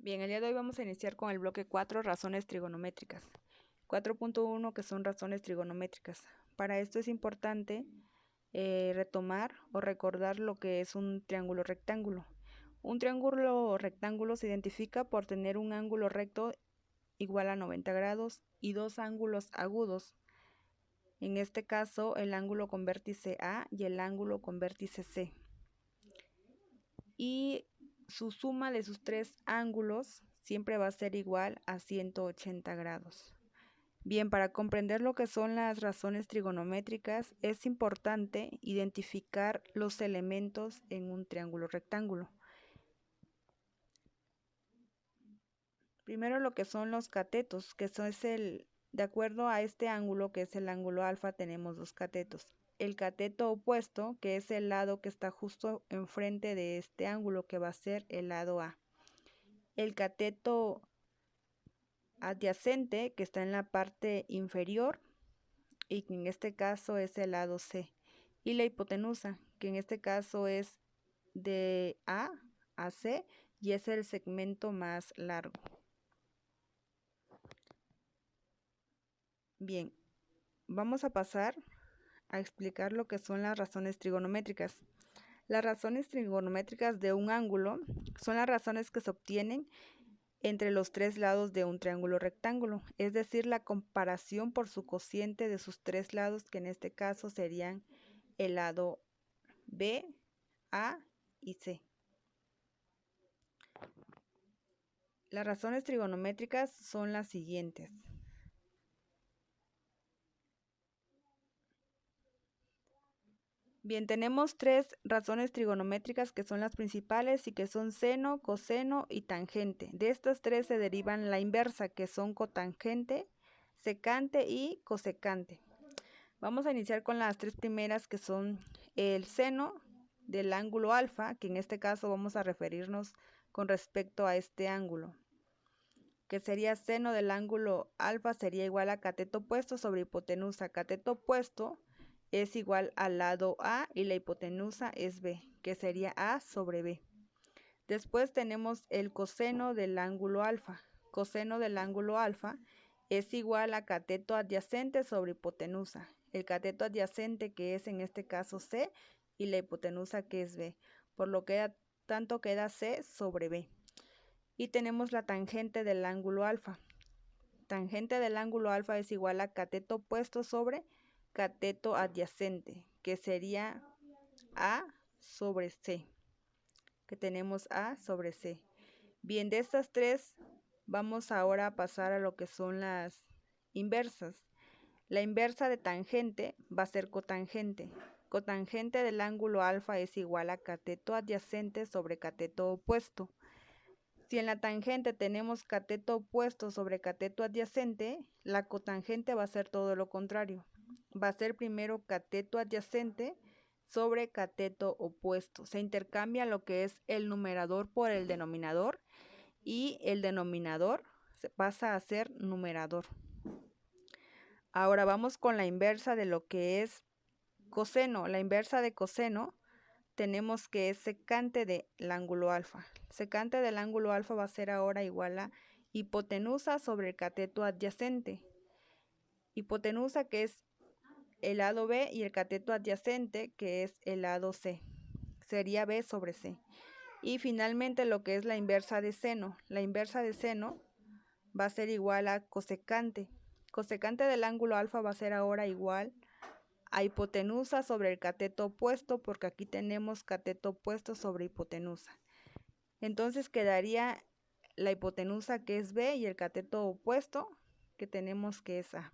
Bien, el día de hoy vamos a iniciar con el bloque 4, razones trigonométricas. 4.1, que son razones trigonométricas. Para esto es importante retomar o recordar lo que es un triángulo rectángulo. Un triángulo rectángulo se identifica por tener un ángulo recto igual a 90 grados y dos ángulos agudos. En este caso, el ángulo con vértice A y el ángulo con vértice C. Y su suma de sus tres ángulos siempre va a ser igual a 180 grados. Bien, para comprender lo que son las razones trigonométricas, es importante identificar los elementos en un triángulo rectángulo. Primero lo que son los catetos, que de acuerdo a este ángulo, que es el ángulo alfa, tenemos dos catetos. El cateto opuesto, que es el lado que está justo enfrente de este ángulo, que va a ser el lado A. El cateto adyacente, que está en la parte inferior, y que en este caso es el lado C. Y la hipotenusa, que en este caso es de A a C y es el segmento más largo. Bien, vamos a pasar a explicar lo que son las razones trigonométricas. Las razones trigonométricas de un ángulo son las razones que se obtienen entre los tres lados de un triángulo rectángulo, es decir, la comparación por su cociente de sus tres lados, que en este caso serían el lado B, A y C. Las razones trigonométricas son las siguientes. Bien, tenemos tres razones trigonométricas que son las principales y que son seno, coseno y tangente. De estas tres se derivan la inversa, que son cotangente, secante y cosecante. Vamos a iniciar con las tres primeras, que son el seno del ángulo alfa, que en este caso vamos a referirnos con respecto a este ángulo, que sería seno del ángulo alfa sería igual a cateto opuesto sobre hipotenusa. Cateto opuesto es igual al lado A y la hipotenusa es B, que sería A sobre B. Después tenemos el coseno del ángulo alfa. Coseno del ángulo alfa es igual a cateto adyacente sobre hipotenusa. El cateto adyacente, que es en este caso C, y la hipotenusa, que es B, por lo que tanto queda C sobre B. Y tenemos la tangente del ángulo alfa. Tangente del ángulo alfa es igual a cateto opuesto sobre cateto adyacente, que sería A sobre C, que tenemos A sobre C. Bien, de estas tres vamos ahora a pasar a lo que son las inversas. La inversa de tangente va a ser cotangente. Cotangente del ángulo alfa es igual a cateto adyacente sobre cateto opuesto. Si en la tangente tenemos cateto opuesto sobre cateto adyacente, la cotangente va a ser todo lo contrario. Va a ser primero cateto adyacente sobre cateto opuesto. Se intercambia lo que es el numerador por el denominador y el denominador pasa a ser numerador. Ahora vamos con la inversa de lo que es coseno. La inversa de coseno tenemos que es secante del ángulo alfa. Secante del ángulo alfa va a ser ahora igual a hipotenusa sobre el cateto adyacente. Hipotenusa, que es el lado B, y el cateto adyacente, que es el lado C. Sería B sobre C. Y finalmente lo que es la inversa de seno. La inversa de seno va a ser igual a cosecante. Cosecante del ángulo alfa va a ser ahora igual a hipotenusa sobre el cateto opuesto, porque aquí tenemos cateto opuesto sobre hipotenusa. Entonces quedaría la hipotenusa, que es B, y el cateto opuesto, que tenemos, que es A.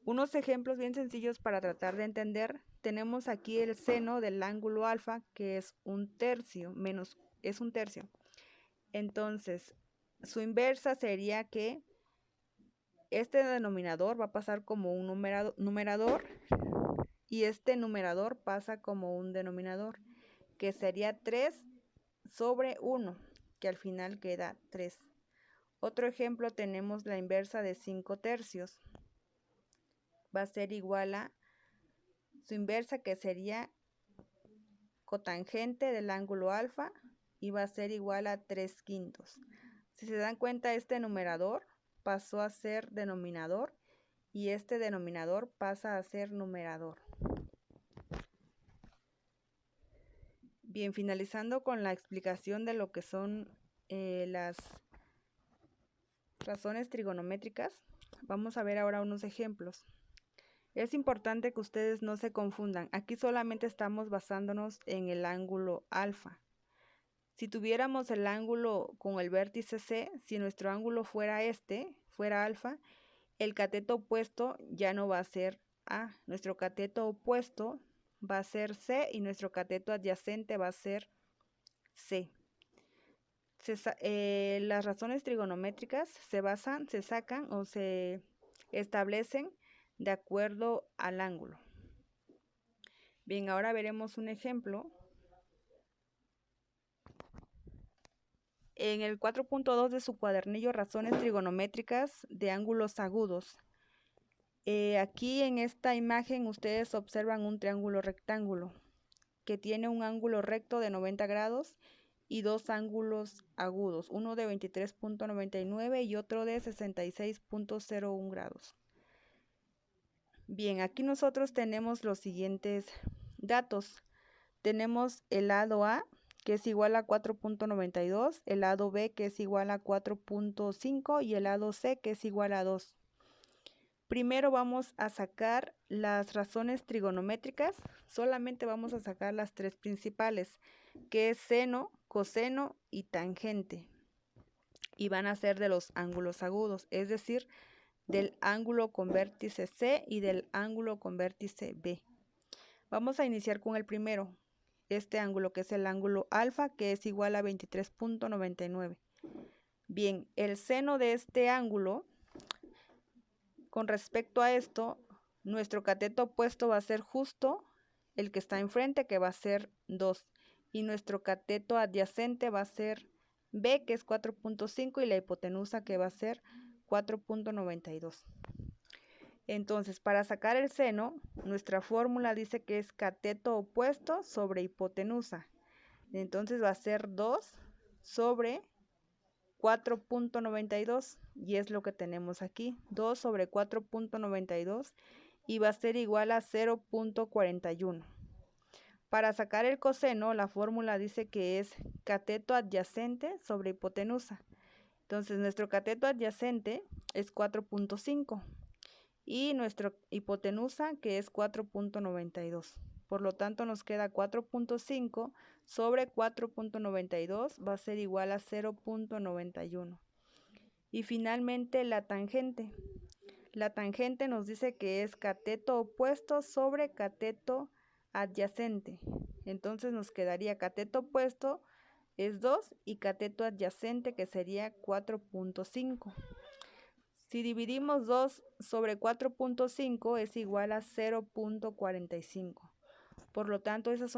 Unos ejemplos bien sencillos para tratar de entender. Tenemos aquí el seno del ángulo alfa, que es un tercio, es un tercio. Entonces, su inversa sería que este denominador va a pasar como un numerador y este numerador pasa como un denominador, que sería 3 sobre 1, que al final queda 3. Otro ejemplo, tenemos la inversa de 5 tercios. Va a ser igual a su inversa, que sería cotangente del ángulo alfa, y va a ser igual a 3 quintos. Si se dan cuenta, este numerador pasó a ser denominador y este denominador pasa a ser numerador. Bien, finalizando con la explicación de lo que son las razones trigonométricas, vamos a ver ahora unos ejemplos. Es importante que ustedes no se confundan. Aquí solamente estamos basándonos en el ángulo alfa. Si tuviéramos el ángulo con el vértice C, si nuestro ángulo fuera fuera alfa, el cateto opuesto ya no va a ser A. Nuestro cateto opuesto va a ser C y nuestro cateto adyacente va a ser C. Las razones trigonométricas se sacan o se establecen de acuerdo al ángulo. Bien, ahora veremos un ejemplo. En el 4.2 de su cuadernillo, razones trigonométricas de ángulos agudos. Aquí en esta imagen ustedes observan un triángulo rectángulo que tiene un ángulo recto de 90 grados y dos ángulos agudos, uno de 23.99 y otro de 66.01 grados. Bien, aquí nosotros tenemos los siguientes datos. Tenemos el lado A, que es igual a 4.92, el lado B, que es igual a 4.5 y el lado C, que es igual a 2. Primero vamos a sacar las razones trigonométricas, solamente vamos a sacar las tres principales, que es seno, coseno y tangente. Y van a ser de los ángulos agudos, es decir, del ángulo con vértice C y del ángulo con vértice B. Vamos a iniciar con el primero, este ángulo que es el ángulo alfa, que es igual a 23.99. Bien, el seno de este ángulo, con respecto a esto, nuestro cateto opuesto va a ser justo el que está enfrente, que va a ser 2. Y nuestro cateto adyacente va a ser B, que es 4.5, y la hipotenusa, que va a ser 4.92. Entonces, para sacar el seno, nuestra fórmula dice que es cateto opuesto sobre hipotenusa. Entonces va a ser 2 sobre 4.92 y es lo que tenemos aquí, 2 sobre 4.92 y va a ser igual a 0.41. Para sacar el coseno, la fórmula dice que es cateto adyacente sobre hipotenusa. Entonces nuestro cateto adyacente es 4.5 y nuestra hipotenusa, que es 4.92. Por lo tanto nos queda 4.5 sobre 4.92 va a ser igual a 0.91. Y finalmente la tangente. La tangente nos dice que es cateto opuesto sobre cateto adyacente. Entonces nos quedaría cateto opuesto es 2 y cateto adyacente, que sería 4.5. Si dividimos 2 sobre 4.5 es igual a 0.45. Por lo tanto, esas son